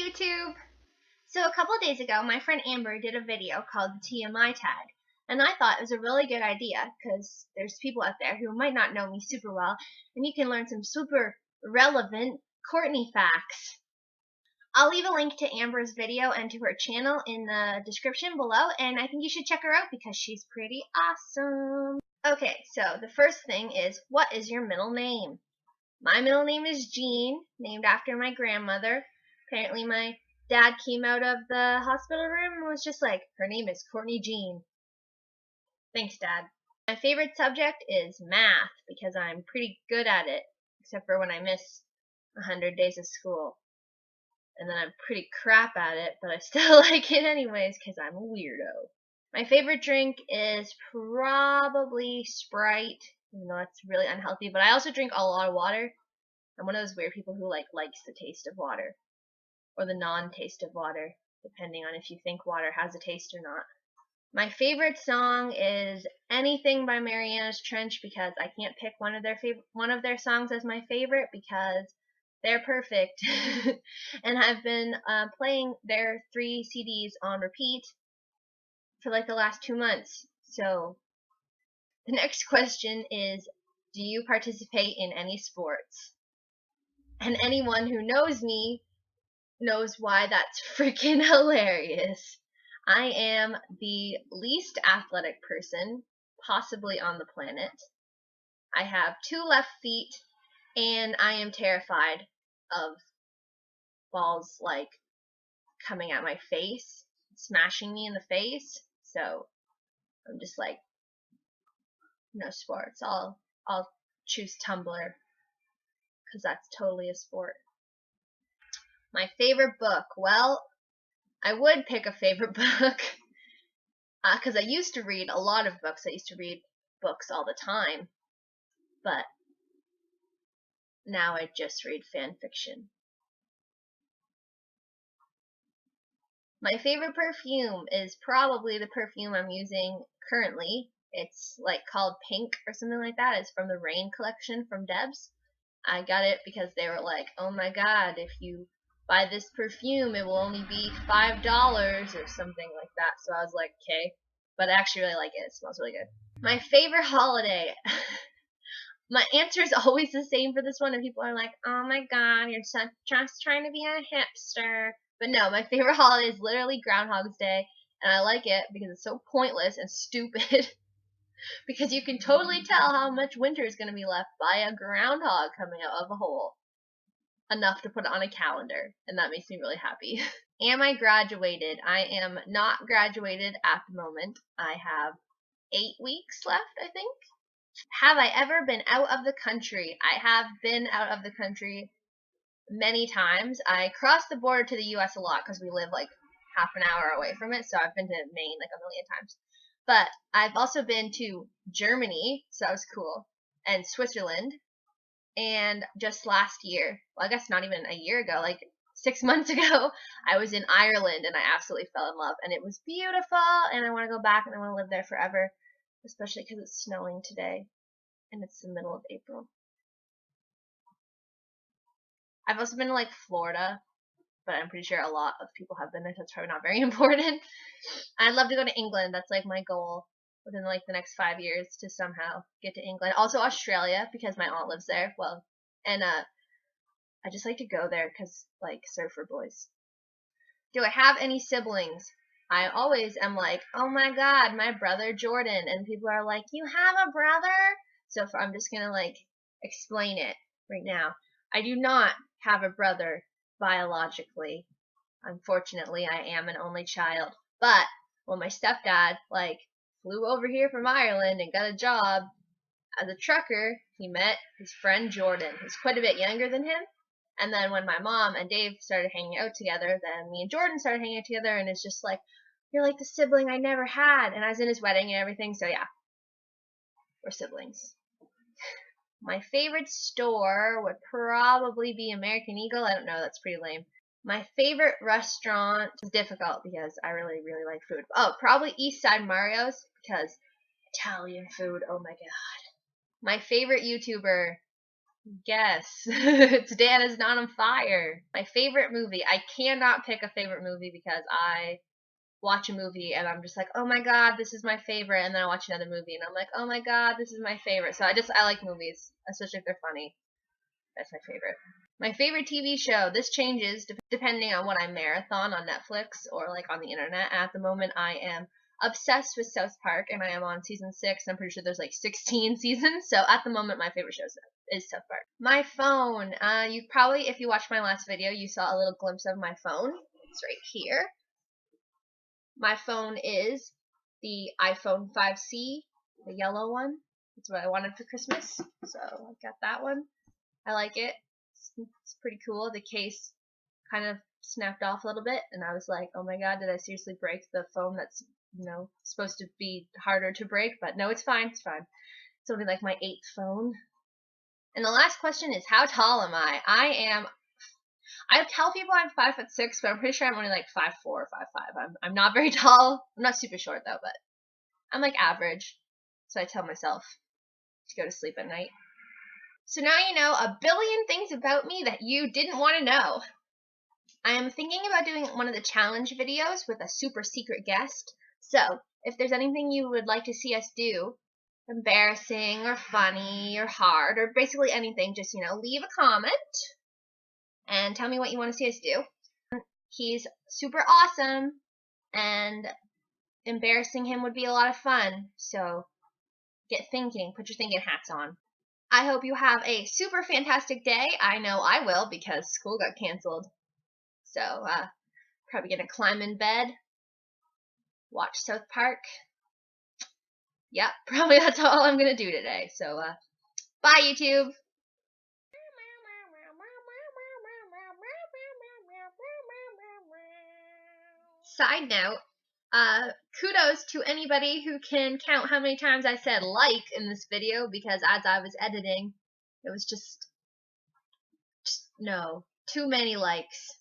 YouTube! So a couple days ago, my friend Amber did a video called the TMI Tag, and I thought it was a really good idea because there's people out there who might not know me super well, and you can learn some super relevant Courtney facts. I'll leave a link to Amber's video and to her channel in the description below, and I think you should check her out because she's pretty awesome. Okay, so the first thing is, what is your middle name? My middle name is Jean, named after my grandmother. Apparently my dad came out of the hospital room and was just like, her name is Courtney Jean. Thanks, Dad. My favorite subject is math because I'm pretty good at it, except for when I miss 100 days of school. And then I'm pretty crap at it, but I still like it anyways because I'm a weirdo. My favorite drink is probably Sprite, even though it's really unhealthy, but I also drink a lot of water. I'm one of those weird people who likes the taste of water, or the non-taste of water, depending on if you think water has a taste or not. My favorite song is Anything by Mariana's Trench because I can't pick one of their songs as my favorite because they're perfect. And I've been playing their 3 CDs on repeat for like the last 2 months. So the next question is, do you participate in any sports? And anyone who knows me knows why that's freaking hilarious. I am the least athletic person possibly on the planet. I have 2 left feet, and I am terrified of balls coming at my face, smashing me in the face. So I'm just like, no sports. I'll choose Tumblr because that's totally a sport. My favorite book. Well, I would pick a favorite book because I used to read a lot of books. I used to read books all the time, but now I just read fan fiction. My favorite perfume is probably the perfume I'm using currently. It's called Pink or something like that. It's from the Rain collection from Debs. I got it because they were like, oh my god, if you buy this perfume, it will only be $5 or something like that. So I was like, okay. But I actually really like it. It smells really good. My favorite holiday. My answer is always the same for this one, and people are like, oh my god, you're just trying to be a hipster. But no, my favorite holiday is literally Groundhog's Day, and I like it because it's so pointless and stupid. Because you can totally tell how much winter is going to be left by a groundhog coming out of a hole. Enough to put it on a calendar, and that makes me really happy. Am I graduated? I am not graduated at the moment. I have 8 weeks left, I think. Have I ever been out of the country? I have been out of the country many times. I crossed the border to the US a lot because we live half an hour away from it, so I've been to Maine a million times. But I've also been to Germany, so that was cool, and Switzerland. And just last year, well, I guess not even a year ago, 6 months ago, I was in Ireland and I absolutely fell in love. And it was beautiful, and I want to go back and I want to live there forever, especially because it's snowing today and it's the middle of April. I've also been to Florida, but I'm pretty sure a lot of people have been there, so it's probably not very important. I'd love to go to England. That's my goal within the next 5 years to somehow get to England. Also Australia because my aunt lives there. Well, and I just like to go there because surfer boys. Do I have any siblings? I always am like, oh my god, my brother Jordan, and people are like, you have a brother? So I'm just gonna explain it right now. I do not have a brother biologically. Unfortunately, I am an only child. But when my stepdad flew over here from Ireland and got a job as a trucker, he met his friend Jordan, who's quite a bit younger than him. And then when my mom and Dave started hanging out together, then me and Jordan started hanging out together, and it's just you're the sibling I never had. And I was in his wedding and everything, so yeah, we're siblings. My favorite store would probably be American Eagle. I don't know, that's pretty lame. My favorite restaurant is difficult because I really, really like food. Oh, probably East Side Mario's because Italian food, oh my god. My favorite YouTuber, Guess. It's Dan is Not on Fire. My favorite movie. I cannot pick a favorite movie because I watch a movie and I'm just like, oh my god, this is my favorite, and then I watch another movie and I'm like, oh my god, this is my favorite. So I like movies, especially if they're funny. That's my favorite. My favorite TV show. This changes depending on what I marathon on Netflix or like on the internet. At the moment, I am obsessed with South Park, and I am on season 6. I'm pretty sure there's like 16 seasons. So at the moment, my favorite show is South Park. My phone. You probably, if you watched my last video, you saw a little glimpse of my phone. It's right here. My phone is the iPhone 5C, the yellow one. That's what I wanted for Christmas, so I got that one. I like it. It's pretty cool. The case kind of snapped off a little bit, and I was like, oh my god, did I seriously break the phone that's, supposed to be harder to break? But no, it's fine. It's fine. It's only like my 8th phone. And the last question is, how tall am I? I tell people I'm 5'6", but I'm pretty sure I'm only like 5'4" or 5'5". I'm not very tall. I'm not super short though, but I'm like average. So I tell myself to go to sleep at night. So now you know a billion things about me that you didn't want to know. I am thinking about doing one of the challenge videos with a super secret guest. So if there's anything you would like to see us do, embarrassing or funny or hard or basically anything, just leave a comment and tell me what you want to see us do. He's super awesome, and embarrassing him would be a lot of fun. So get thinking, put your thinking hats on. I hope you have a super fantastic day. I know I will because school got canceled. So probably gonna climb in bed, watch South Park. Yep, probably that's all I'm gonna do today. So bye YouTube. Side note, kudos to anybody who can count how many times I said like in this video, because as I was editing, it was just no, too many likes.